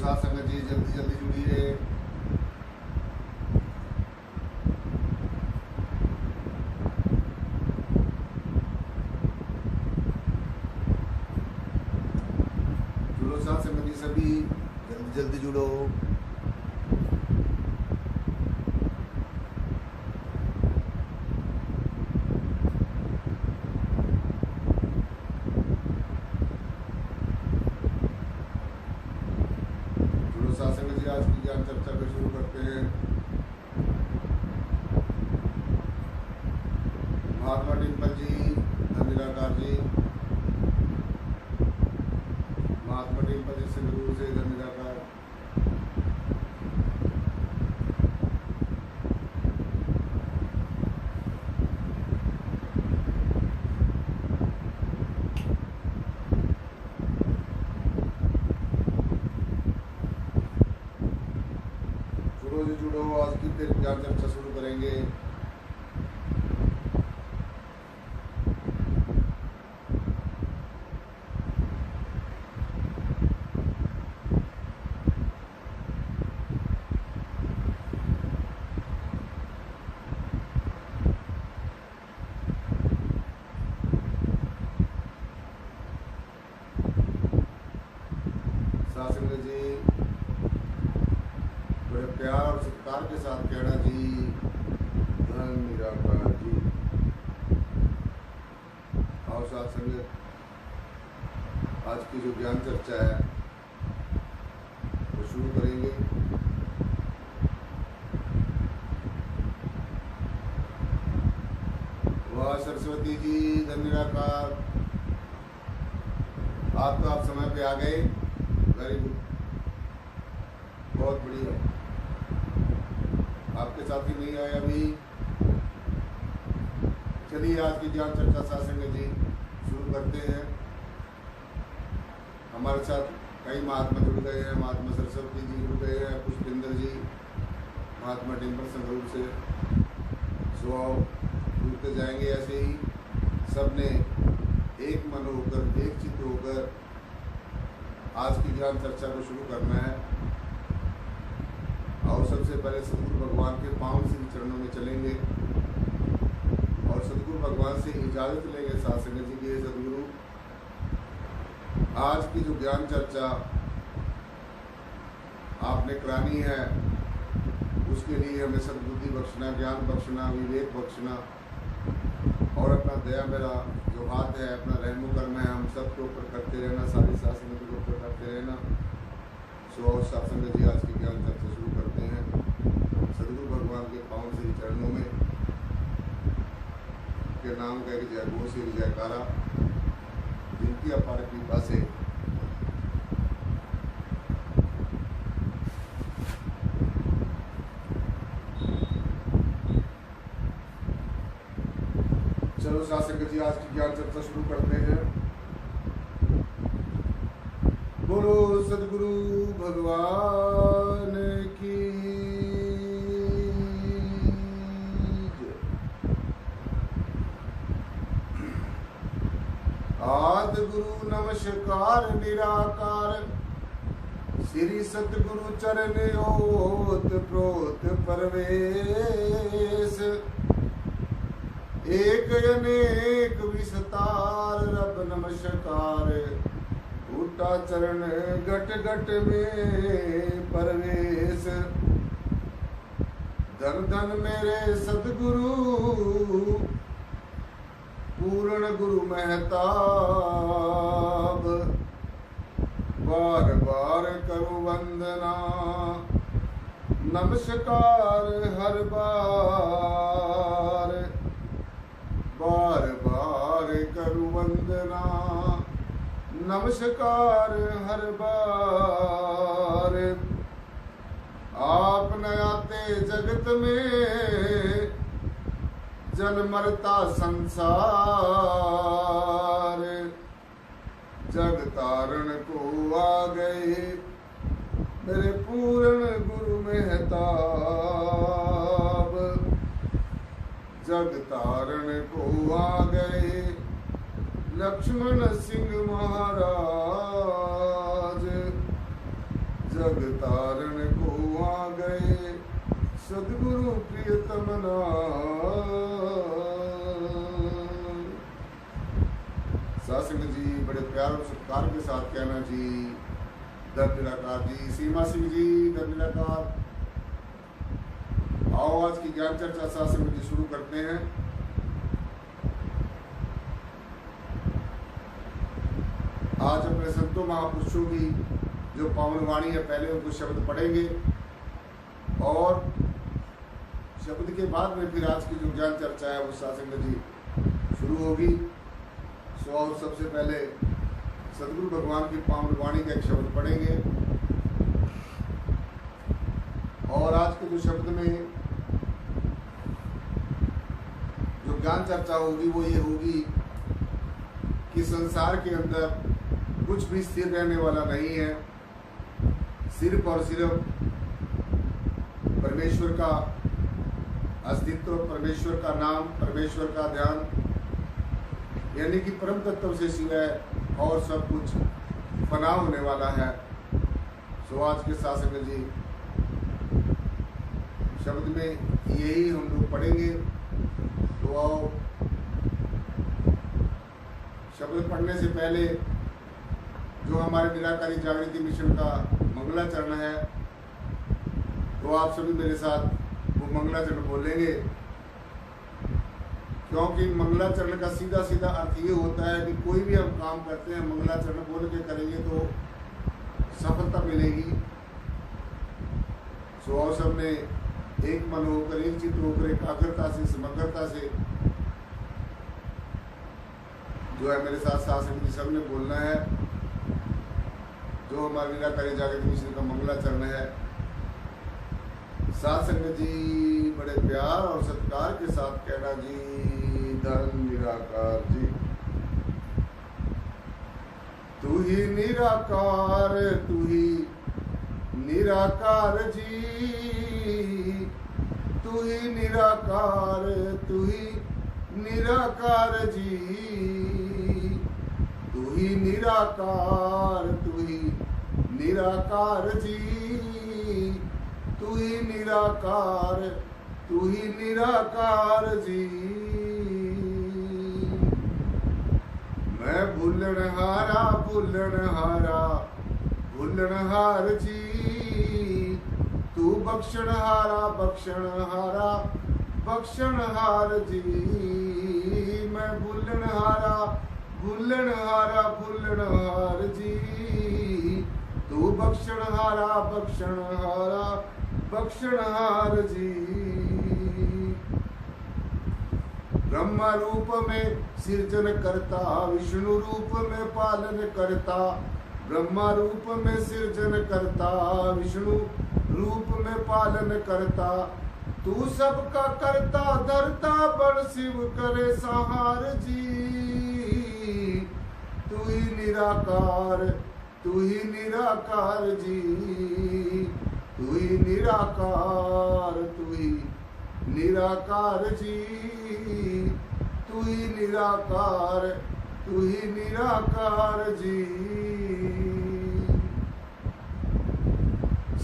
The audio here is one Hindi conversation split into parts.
साथ संगत जी जल्दी जल्दी जुड़िए। जुड़ो साथ संगत जी सभी, जल्दी जल्दी जुड़ो। साथ संगत जी आज की ज्ञान चर्चा को शुरू करते हैं। महात्मा डिम्पल जी, धन निराकार जी, महात्मा डिम्पल जी संगरूर से धन निराकार। जुड़ो, आज की फिर ज्ञान चर्चा शुरू करेंगे। शासन जी बड़े प्यार और सत्कार के साथ कहना जी, धन निराकार जी। और साथ संगत आज की जो ज्ञान चर्चा है वो शुरू करेंगे। वाह सरस्वती जी, धन निराकार, आज तो आप समय पे आ गए, वेरी गुड, बहुत बढ़िया। आपके साथी नहीं आए अभी। चलिए आज की ज्ञान चर्चा सत्संग जी शुरू करते हैं। हमारे साथ कई महात्मा जुड़ गए हैं। महात्मा सरस्वती जी जुड़ गए हैं, पुष्पेंद्र जी, महात्मा डिम्पल संगरूर से। सो जुड़ते जाएंगे ऐसे ही। सब ने एक मन होकर, एक चित्त होकर आज की ज्ञान चर्चा को शुरू करना है। और सबसे पहले सदगुरु भगवान के पावन सिंह चरणों में चलेंगे और सदगुरु भगवान से इजाजत लेंगे। साथ संगत जी के सदगुरु, आज की जो ज्ञान चर्चा आपने करानी है उसके लिए हमें सद्बुद्धि बख्शना, ज्ञान बख्शना, विवेक बख्शना और अपना दया मेरा जो हाथ है, अपना रहमो करना है, हम सबके ऊपर करते रहना, सारी शासन के ऊपर करते रहना। सो सत्संग जी आज की ज्ञान चर्चा शुरू करते हैं सदगुरु भगवान के पावन श्री चरणों में के नाम कह के जय घोष जयकारा, जिनकी अपार कृपा से चलो शासक जी आज की ज्ञान चर्चा शुरू करते हैं। बोलो सदगुरु भगवान की आदि गुरु नमस्कार निराकार, श्री सतगुरु चरण ओत प्रोत परवेश, एक अनेक विस्तार रब नमस्कार, उठा चरण घट घट में परवेश। धन धन मेरे सतगुरु, पूर्ण गुरु महताब, बार बार करूं वंदना, नमस्कार हर बार, बार बार करूं वंदना, नमस्कार हर बार। आप न आते जगत में, जन मरता संसार, जग तारण को आ गए मेरे पूर्ण गुरु महताब, जग तारण को आ गए लक्ष्मण सिंह महाराज, जग तारण को आ गए सदगुरु प्रियतम सासंग जी बड़े प्यार और सत्कार के साथ कहना जी धन निराकार जी, सीमा सिंह जी धन निराकार। आओ आज की ज्ञान चर्चा सासंग जी शुरू करते हैं। आज अपने संतों महापुरुषों की जो पावन वाणी है पहले उनको शब्द पढ़ेंगे और शब्द के बाद में फिर आज की जो ज्ञान चर्चा है वो सासंग जी शुरू होगी। सो और सबसे पहले सदगुरु भगवान की पावन वाणी का एक शब्द पढ़ेंगे और आज के जो शब्द में जो ज्ञान चर्चा होगी वो ये होगी कि संसार के अंदर कुछ भी स्थिर रहने वाला नहीं है। सिर्फ और सिर्फ परमेश्वर का अस्तित्व, परमेश्वर का नाम, परमेश्वर का ध्यान यानी कि परम तत्व से सिवाय और सब कुछ फना होने वाला है। सो आज के शासक जी शब्द में यही हम लोग पढ़ेंगे। तो आओ शब्द पढ़ने से पहले जो हमारे निराकारी जागृति मिशन का मंगलाचरण है तो आप सभी मेरे साथ वो मंगलाचरण बोलेंगे, क्योंकि मंगलाचरण का सीधा सीधा अर्थ ये होता है कि कोई भी हम काम करते हैं मंगलाचरण बोल के करेंगे तो सफलता मिलेगी। सो और सबने एक मन होकर, एक चित्त होकर, एकाग्रता से, समग्रता से जो है मेरे साथ शासन जी सबने बोलना है। जो हमारे निराकारी जागृति मिशन का मंगलाचरण है साथ संगत जी बड़े प्यार और सत्कार के साथ कहना जी धन निराकार जी। तू ही निराकार, तू ही निराकार जी, तू ही निराकार, तू ही निराकार जी, तू ही निराकार, तू ही निराकार जी, तू ही निराकार, तू ही निराकार जी। मैं भूलनहारा, भूलनहारा, भूलनहार जी, तू बख्शनहारा, बख्शनहारा, बख्शनहार जी। मैं भूलनहारा, भूलनहारा, भूलनहार जी, तू बख्शनहारा, बख्शनहारा, बख्शनहार जी। ब्रह्म रूप में सृजन करता, विष्णु रूप में पालन करता, ब्रह्म रूप में सृजन करता, विष्णु रूप में पालन करता, तू सबका करता धरता बड़ शिव करे सहार जी। तू ही निराकार, तू ही निराकार जी, तू ही निराकार, तू ही निराकार जी, तू ही निराकार, तू ही निराकार जी।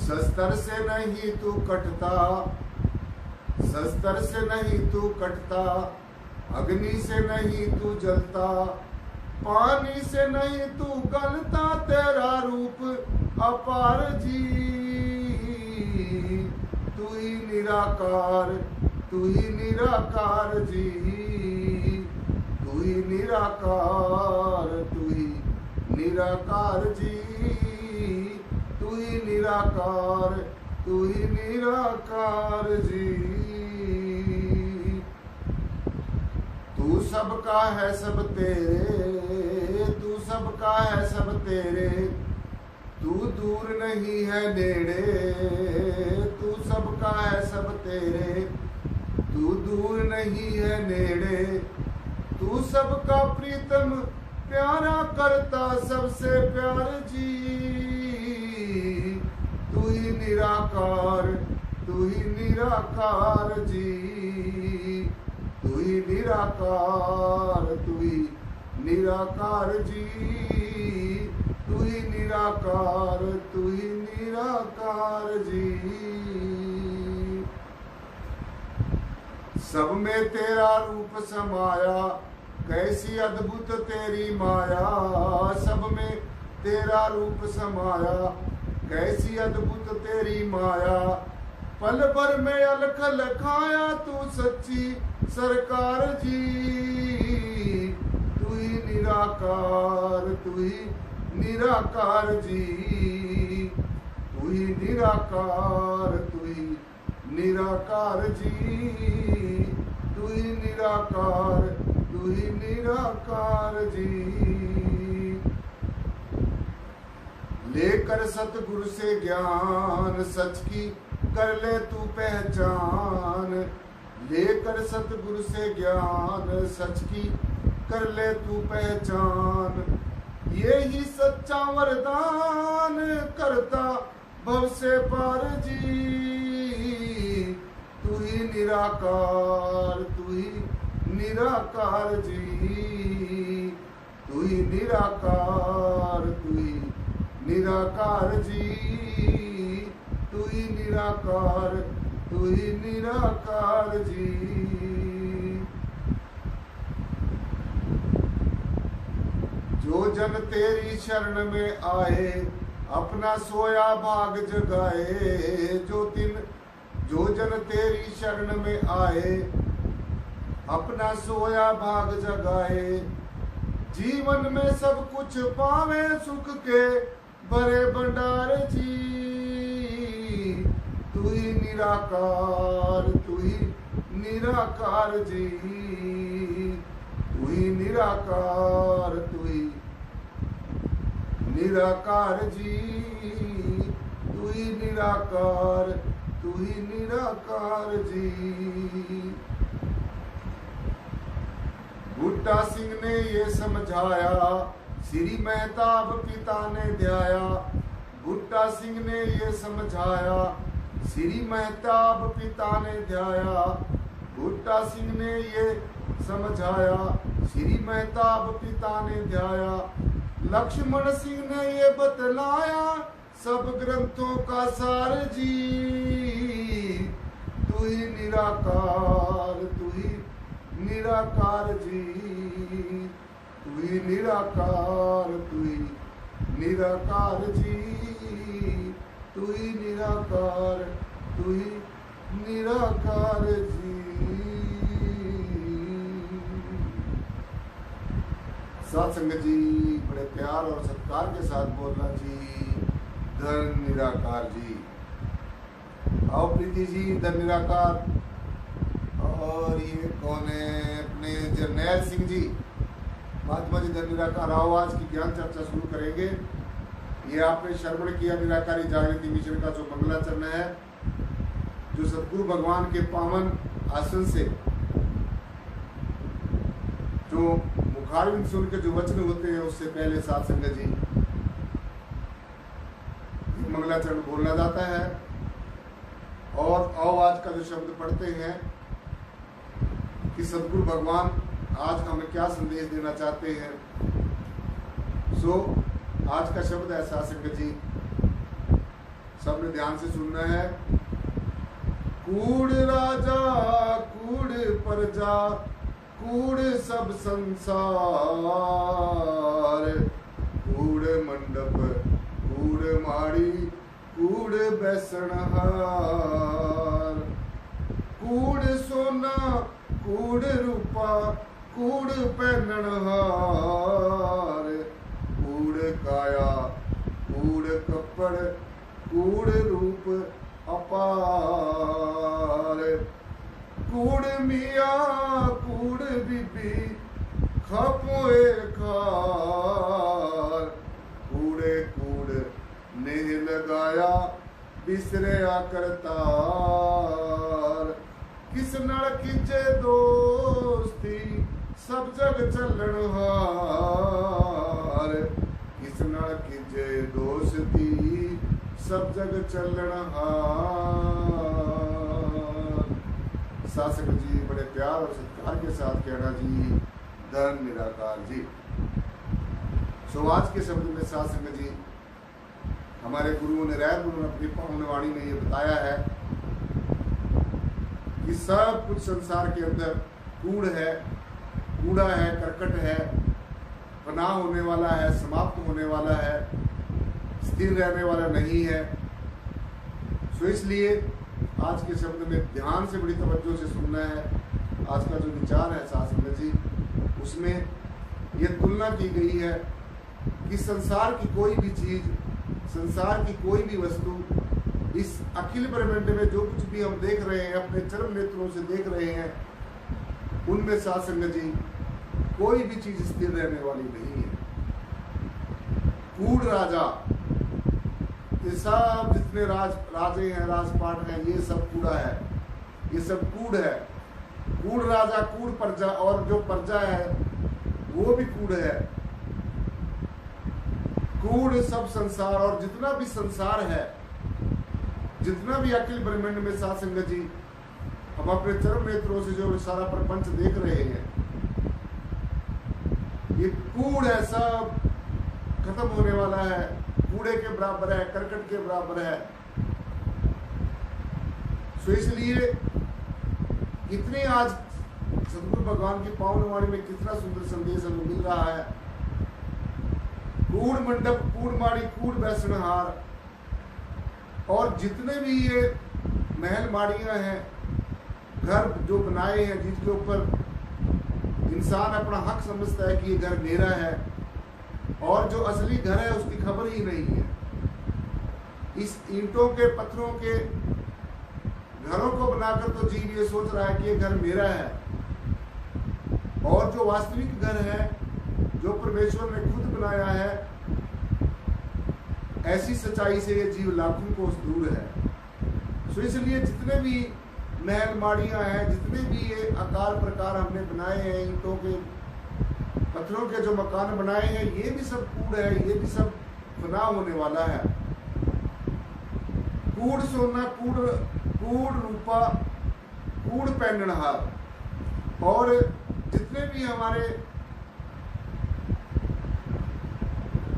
शस्त्र से नहीं तू कटता, शस्त्र से नहीं तू कटता, अग्नि से नहीं तू जलता, पानी से नहीं तू गलता, तेरा रूप अपार जी। तू ही निराकार, तू ही निराकार जी, तू ही निराकार, तू ही निराकार जी, तू ही निराकार, तू ही निराकार जी। तू सबका है सब तेरे, तू सबका है सब तेरे, तू दूर नहीं है नेड़े, तू सबका है सब तेरे, तू दूर नहीं है नेड़े, तू सबका प्रीतम प्यारा करता सबसे प्यार जी। तू ही निराकार, तू ही निराकार जी, तू ही निराकार, तू ही निराकार जी, तू ही निराकार, तू ही निराकार जी। सब में तेरा रूप समाया, कैसी अद्भुत तेरी माया। सब में तेरा रूप समाया, कैसी अद्भुत तेरी माया। पल भर में अलख लखाया तू सच्ची सरकार जी। तू ही निराकार, तू ही निराकार जी। तू ही निराकार, तू ही निराकार जी। तू ही निराकार, तू ही निराकार जी। लेकर सतगुरु से ज्ञान सच की कर ले तू पहचान। लेकर सतगुरु से ज्ञान सच की कर ले तू पहचान। ये ही सच्चा वरदान करता भव से पार जी। तू ही निराकार, तू ही निराकार जी। तू ही निराकार, तू ही निराकार जी। तू ही निराकार, तू ही निराकार जी। जो जन तेरी शरण में आए, अपना सोया भाग जगाए। जो जन तेरी शरण में आए, अपना सोया भाग जगाए। जीवन में सब कुछ पावे सुख के भरे भंडार जी। तू ही निराकार, तू ही निराकार जी। तू ही निराकार, तू ही निराकार जी। तू ही निराकार, तू ही निराकार जी। बूटा सिंह ने ये समझाया, श्री मेहताब पिता ने ध्याया। बूटा सिंह ने ये समझाया, श्री मेहताब पिता ने ध्याया। बूटा सिंह ने ये समझाया, श्री मेहताब पिता ने ध्याया। लक्ष्मण सिंह ने ये बतलाया, सब ग्रंथों का सार जी। तू ही निराकार, तू ही निराकार जी। तू ही निराकार, तू ही निराकार जी। तू ही निराकार, तू ही निराकार जी। साथ संगत जी, बड़े प्यार और सत्कार के साथ बोलना जी, धन निराकार जी। आओ प्रीति जी, धन निराकार। और ये कौन है? अपने जरनैल सिंह जी, महात्मा जी धन निराकार। आओ आज की ज्ञान चर्चा शुरू करेंगे। ये आपने श्रवण किया निराकारी जागृति मिशन का जो मंगलाचरण है, जो सतगुरु भगवान के पावन आसन से जो मुखारविंद सुन के जो वचन होते हैं, उससे पहले साथ संगत जी मंगलाचरण बोलना जाता है। और आओ आज का जो शब्द पढ़ते हैं कि सतगुरु भगवान आज हमें क्या संदेश देना चाहते हैं। सो आज का शब्द है साथ संगत जी, सबने ध्यान से सुनना है। कूड़ राजा कूड़ प्रजा कूड़ सब संसार। कूड़ मंडप कूड़ माड़ी कूड़ बैसणहार। कूड़ सोना कूड़ रूपा कूड़ पहननहार। कूड़ काया कूड़ कपड़ कूड़ रूप अपार। कूड़ मिया कूड़ बीबी खपोए खार। कूड़े कूड़ नेह लगाया बिसरया करतार। किस नड़ खिंचे दोस्ती सब जग चलन हार। किस नड़ खिंचे दोस्ती सब जग चलन हार। शासक जी बड़े प्यार और सत्कार के साथ कहना जी, धन निराकार जी। सो आज के शब्द में साथ संगत जी हमारे गुरुओं ने रैर गुरु ने अपनी पावन वाणी में ये बताया है कि सब कुछ संसार के अंदर कूड़ है, कूड़ा है, करकट है, फना होने वाला है, समाप्त होने वाला है, स्थिर रहने वाला नहीं है। सो इसलिए आज के शब्द में ध्यान से बड़ी तवज्जो से सुनना है। आज का जो विचार है साथ संगत जी उसमें ये तुलना की गई है कि संसार की कोई भी चीज, संसार की कोई भी वस्तु, इस अखिल ब्रह्मांड में जो कुछ भी हम देख रहे हैं, अपने चरम नेत्रों से देख रहे हैं, उनमें साथ संगत जी कोई भी चीज स्थिर रहने वाली नहीं है। कूड़ राजा, ये सब जितने राजे हैं, राजपाट हैं, ये सब कूड़ा है, ये सब कूड़ है। कूड़ राजा, कूड़ प्रजा, और जो प्रजा है वो भी कूड़ है। कूड़ सब संसार, और जितना भी संसार है, जितना भी अखिल ब्रह्मांड में साथ संगत जी हम अपने चरम नेत्रों से जो सारा प्रपंच देख रहे हैं, ये कूड़ है, सब खत्म होने वाला है, कूड़े के बराबर है, करकट के बराबर है। सो इसलिए कितने आज सदगुरु भगवान की पावन वाणी में कितना सुंदर संदेश हमें मिल रहा है। कूड़ मंडप, कूड़ माड़ी, कूड़ बैसनहार, और जितने भी ये महल माड़ियां हैं, घर जो बनाए हैं, जिसके ऊपर इंसान अपना हक समझता है कि ये घर मेरा है, और जो असली घर है उसकी खबर ही नहीं है। इस ईंटों के, पत्थरों के घरों को बनाकर तो जीव ये सोच रहा है कि ये घर मेरा है, और जो वास्तविक घर है, जो परमेश्वर ने खुद बनाया है, ऐसी सच्चाई से ये जीव लाखों कोस दूर है। सो इसलिए जितने भी महल माड़ियां हैं, जितने भी ये आकार प्रकार हमने बनाए हैं, ईंटों के, पत्थरों के जो मकान बनाए हैं, ये भी सब कूड़ है, ये भी सब फना होने वाला है। कूड़ सोना, कूड़ रूपा, कूड़ पहननहार, और जितने भी हमारे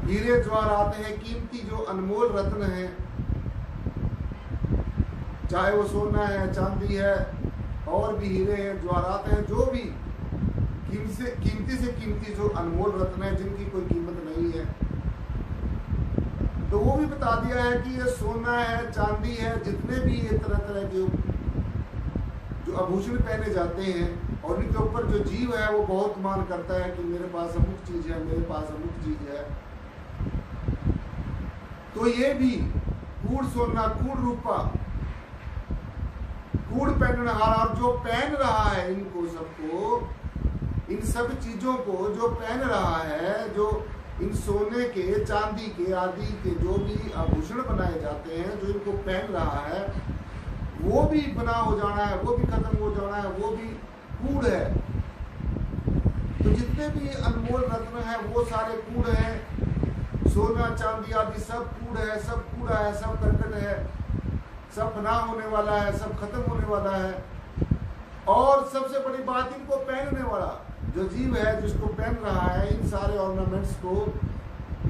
हीरे जवाहरात हैं, कीमती जो अनमोल रत्न हैं, चाहे वो सोना है, चांदी है, और भी हीरे हैं, जवाहरात हैं, जो भी कीमती से कीमती जो अनमोल रत्न है, जिनकी कोई कीमत नहीं है, तो वो भी बता दिया है कि ये सोना है, चांदी है, जितने भी ये तरह तरह के जो आभूषण पहने जाते हैं, और इनके ऊपर जो जीव है वो बहुत मान करता है कि मेरे पास अमुक चीज है, मेरे पास अमुक चीज है। तो ये भी कूड़ सोना, कूड़ रूपा, कूड़ पहननहार, और जो पहन रहा है इनको सबको, इन सब चीजों को जो पहन रहा है, जो इन सोने के, चांदी के आदि के जो भी आभूषण बनाए जाते हैं, जो इनको पहन रहा है, वो भी बना हो जाना है, वो भी खत्म हो जाना है, वो भी कूड़ है। तो जितने भी अनमोल रत्न है वो सारे कूड़ हैं, सोना चांदी आदि सब कूड़ है, सब कूड़ा है, सब करकट है, सब बना होने वाला है, सब खत्म होने वाला है। और सबसे बड़ी बात, इनको पहनने वाला जो जीव है, जिसको पहन रहा है, इन सारे ऑर्नामेंट्स को,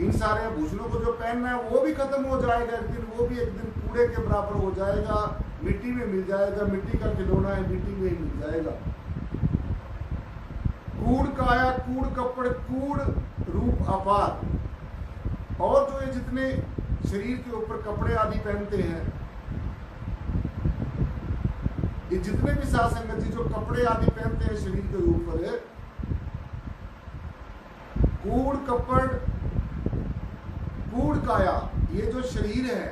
इन सारे आभूषणों को जो पहनना है, वो भी खत्म हो जाएगा एक दिन, वो भी एक दिन कूड़े के बराबर हो जाएगा, मिट्टी में मिल जाएगा, मिट्टी का खिलौना है, मिट्टी में ही मिल जाएगा। कूड़ काया, कूड़ कपड़, कूड़ रूप अपार, और जो ये जितने शरीर के ऊपर कपड़े आदि पहनते हैं, ये जितने भी साथ संगत जी जो कपड़े आदि पहनते हैं शरीर के ऊपर, कूड़ कपड़, कूड़ काया, ये जो शरीर है,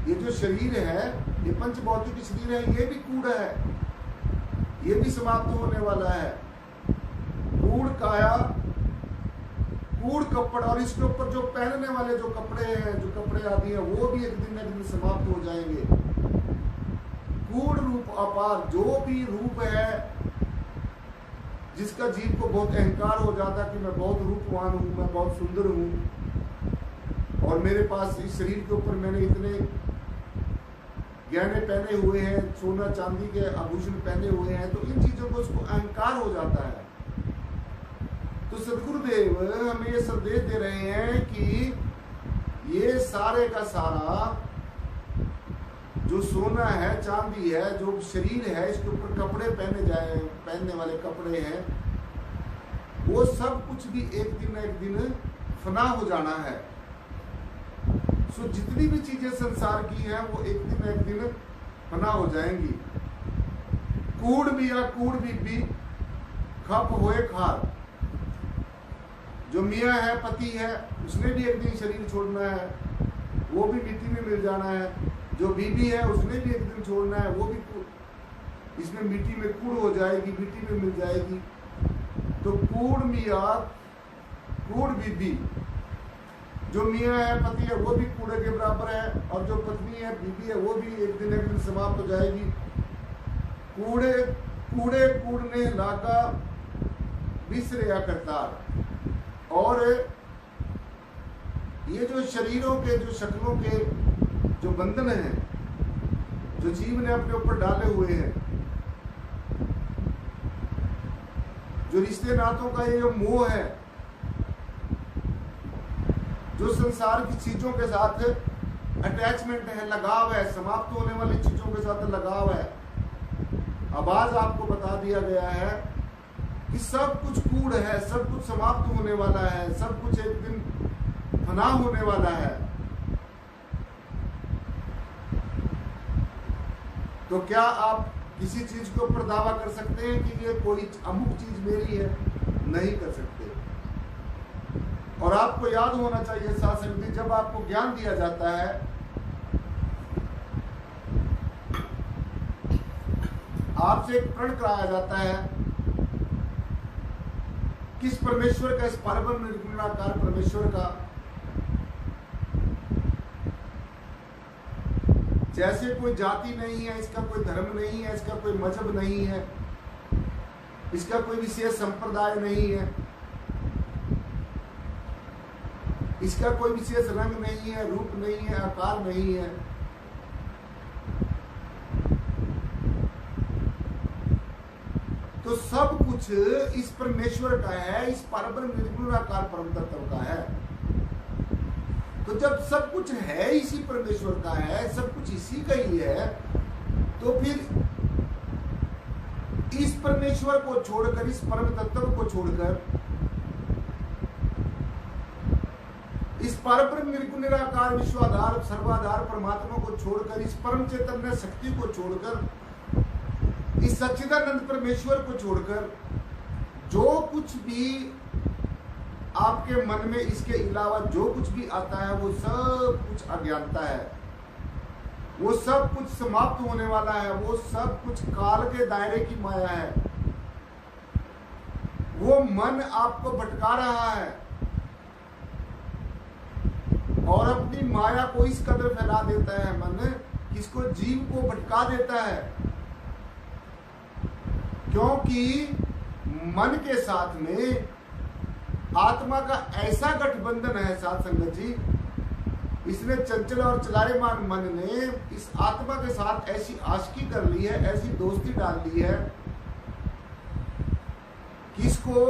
ये जो शरीर है, ये पंच भौतिक शरीर है, ये भी कूड़ है, ये भी समाप्त होने वाला है। कूड़ काया, कूड़ कपड़, और इसके ऊपर जो पहनने वाले जो कपड़े हैं, जो कपड़े आदि हैं, वो भी एक दिन न दिन समाप्त हो जाएंगे। कूड़ रूप अपार, जो भी रूप है, जिसका जीव को बहुत अहंकार हो जाता है कि मैं बहुत रूपवान हूँ, मैं बहुत सुंदर हूँ, और मेरे पास इस शरीर के ऊपर मैंने इतने गहने पहने हुए हैं, सोना चांदी के आभूषण पहने हुए हैं, तो इन चीजों को उसको अहंकार हो जाता है। तो तो सदगुरुदेव हमें ये संदेश दे रहे हैं कि ये सारे का सारा जो सोना है, चांदी है, जो शरीर है, इसके ऊपर कपड़े पहनने वाले कपड़े हैं, वो सब कुछ भी एक दिन फना हो जाना है। सो जितनी भी चीजें संसार की हैं वो एक दिन फना हो जाएंगी। कूड़ भी खप होए खार। जो मियाँ है, पति है, उसने भी एक दिन शरीर छोड़ना है, वो भी मिट्टी में मिल जाना है। जो बीबी है उसने भी एक दिन छोड़ना है, वो भी इसमें मिट्टी में कूड़ हो जाएगी, मिट्टी में मिल जाएगी। तो कूड़ मियाँ, कूड़ बीबी, जो मियाँ है, पति है, वो भी कूड़े के बराबर है, और जो पत्नी है, बीबी है, वो भी एक दिन समाप्त हो जाएगी। कूड़े कूड़ने लागा बिसरिया करतार। और ये जो शरीरों के, जो शक्लों के जो बंधन हैं, जो जीव ने अपने ऊपर डाले हुए हैं, जो रिश्ते नातों का ये जो मोह है, जो संसार की चीजों के साथ अटैचमेंट है, लगाव है, समाप्त होने वाली चीजों के साथ लगाव है। अब आज आपको बता दिया गया है कि सब कुछ कूड़ है, सब कुछ समाप्त होने वाला है, सब कुछ एक दिन फना होने वाला है। तो क्या आप किसी चीज के ऊपर दावा कर सकते हैं कि ये कोई अमुक चीज मेरी है? नहीं कर सकते। और आपको याद होना चाहिए साथ संगति, जब आपको ज्ञान दिया जाता है, आपसे एक प्रण कराया जाता है किस परमेश्वर का, इस परब्रह्म निर्गुणाकार परमेश्वर का। जैसे कोई जाति नहीं है, इसका कोई धर्म नहीं है, इसका कोई मजहब नहीं है, इसका कोई विशेष संप्रदाय नहीं है, इसका कोई विशेष रंग नहीं है, रूप नहीं है, आकार नहीं है। तो सब कुछ इस परमेश्वर का है, इस परब्रह्म निर्गुणाकार परम तत्व का है। तो जब सब कुछ है इसी परमेश्वर का है, सब कुछ इसी का ही है, तो फिर इस परमेश्वर को छोड़कर, इस परम तत्व को छोड़कर, इस परब्रह्म निर्गुण निराकार विश्वाधार सर्वाधार परमात्मा को छोड़कर, इस परम चैतन्य शक्ति को छोड़कर, इस सच्चिदानंद परमेश्वर को छोड़कर, जो कुछ भी आपके मन में इसके अलावा जो कुछ भी आता है, वो सब कुछ अज्ञानता है, वो सब कुछ समाप्त होने वाला है, वो सब कुछ काल के दायरे की माया है। वो मन आपको भटका रहा है और अपनी माया को इस कदर फैला देता है मन, किसको? जीव को भटका देता है। क्योंकि मन के साथ में आत्मा का ऐसा गठबंधन है साथ संगत जी, इसने चंचल और चलायमान मन ने इस आत्मा के साथ ऐसी आशिकी कर ली है, ऐसी दोस्ती डाल ली है कि इसको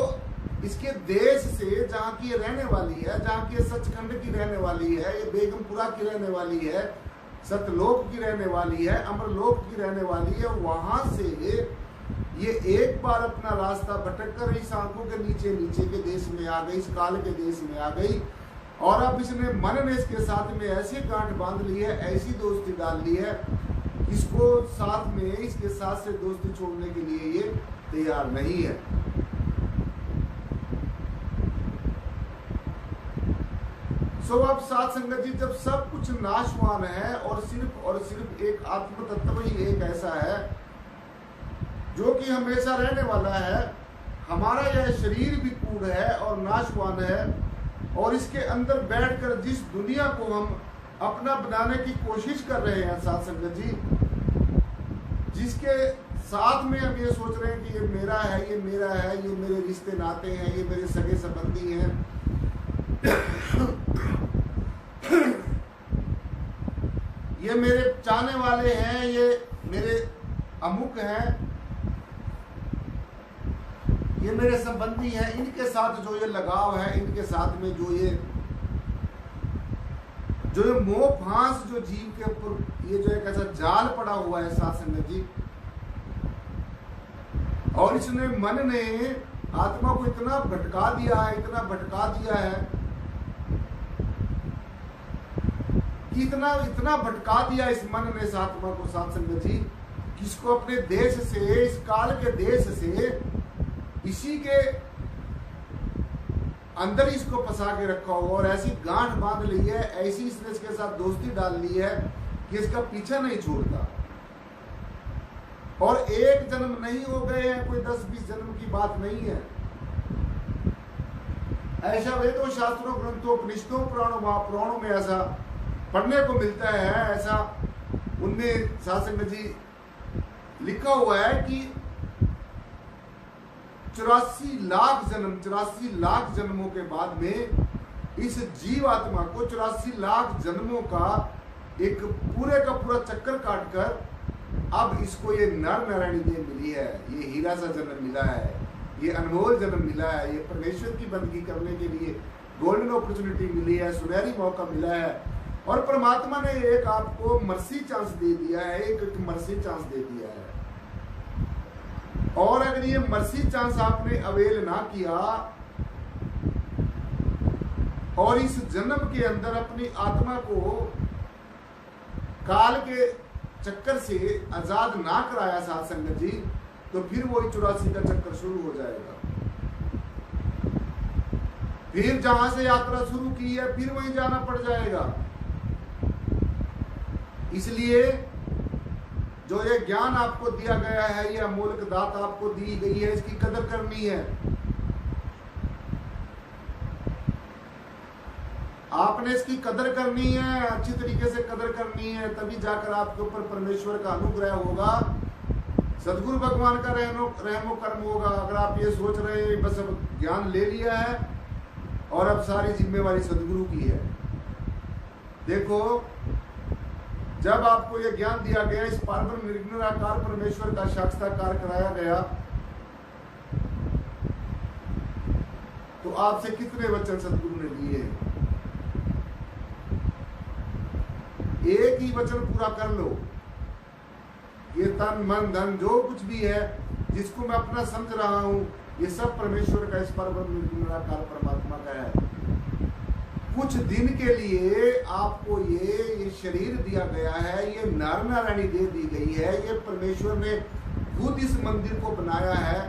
इसके देश से, जहाँ की ये रहने वाली है, जहाँ की सचखंड की रहने वाली है, ये बेगमपुरा की रहने वाली है, सतलोक की रहने वाली है, अमरलोक की रहने वाली है, वहां से ये एक बार अपना रास्ता भटक कर इस आंखों के नीचे के देश में आ गई, इस काल के देश में आ गई। और अब इसने मन ने इसके साथ में ऐसी गांठ बांध ली है, ऐसी दोस्ती डाल ली है, इसको साथ में, इसके साथ से दोस्ती छोड़ने के लिए ये तैयार नहीं है। सो अब साथ संगत जी, जब सब कुछ नाशवान है और सिर्फ एक आत्म तत्व ही एक ऐसा है जो कि हमेशा रहने वाला है, हमारा यह शरीर भी कूड़ है और नाशवान है, और इसके अंदर बैठकर जिस दुनिया को हम अपना बनाने की कोशिश कर रहे हैं साथ संगत जी, जिसके साथ में हम ये सोच रहे हैं कि ये मेरा है, ये मेरा है, ये मेरे रिश्ते नाते हैं, ये मेरे सगे संबंधी हैं, ये मेरे चाहने वाले हैं, ये मेरे अमुक हैं, ये मेरे संबंधी हैं, इनके साथ जो ये लगाव है, इनके साथ में जो ये मोह फांस जो जीव के ऊपर ये जो एक ऐसा जाल पड़ा हुआ है साथ संगत जी, और इसने मन ने आत्मा को इतना भटका दिया है, इतना भटका दिया है कि इतना भटका दिया इस मन ने इस आत्मा को साथ संगत जी, किसको अपने देश से, इस काल के देश से, इसी के अंदर इसको फंसा के रखा हुआ और ऐसी गांठ बांध ली है, ऐसी इसने इसके साथ दोस्ती डाल ली है कि इसका पीछा नहीं छोड़ता। और एक जन्म नहीं हो गए हैं, कोई 10-20 जन्म की बात नहीं है। ऐसा वेदों, शास्त्रों, ग्रंथों, उपनिषदों, पुराणों, महापुराणों में ऐसा पढ़ने को मिलता है, ऐसा उनमें साधु जी लिखा हुआ है कि 84 लाख जन्मों के बाद में इस जीव आत्मा को 84 लाख जन्मों का एक पूरे का पूरा चक्कर काटकर अब इसको ये नर नारायणी देह मिली है, ये हीरा सा जन्म मिला है, ये अनमोल जन्म मिला है, ये परमेश्वर की बंदगी करने के लिए गोल्डन अपॉर्चुनिटी मिली है, सुनहरी मौका मिला है। और परमात्मा ने एक आपको मर्सी चांस दे दिया है, एक मर्सी चांस दे दिया है। और अगर ये मर्सी चांस आपने अवेल ना किया और इस जन्म के अंदर अपनी आत्मा को काल के चक्कर से आजाद ना कराया साथ संगत जी, तो फिर वही 84 का चक्कर शुरू हो जाएगा। फिर जहां से यात्रा शुरू की है फिर वहीं जाना पड़ जाएगा। इसलिए जो ये ज्ञान आपको दिया गया है, ये अमूल्य दात आपको दी गई है, इसकी कदर करनी है। आपने इसकी कदर करनी है, अच्छी तरीके से कदर करनी है, तभी जाकर आपके ऊपर परमेश्वर का अनुग्रह होगा, सदगुरु भगवान का रहमो कर्म होगा। अगर आप ये सोच रहे हैं बस अब ज्ञान ले लिया है और अब सारी जिम्मेवारी सदगुरु की है, देखो जब आपको यह ज्ञान दिया गया, इस पारब्रह्म निर्गुणाकार परमेश्वर का साक्षात्कार कराया गया, तो आपसे कितने वचन सदगुरु ने लिए? एक ही वचन पूरा कर लो। ये तन मन धन जो कुछ भी है, जिसको मैं अपना समझ रहा हूं, ये सब परमेश्वर का, इस पारब्रह्म निर्गुणाकार परमात्मा का है। कुछ दिन के लिए आपको ये शरीर दिया गया है, ये नर नारायणी दे दी गई है, ये परमेश्वर ने खुद इस मंदिर को बनाया है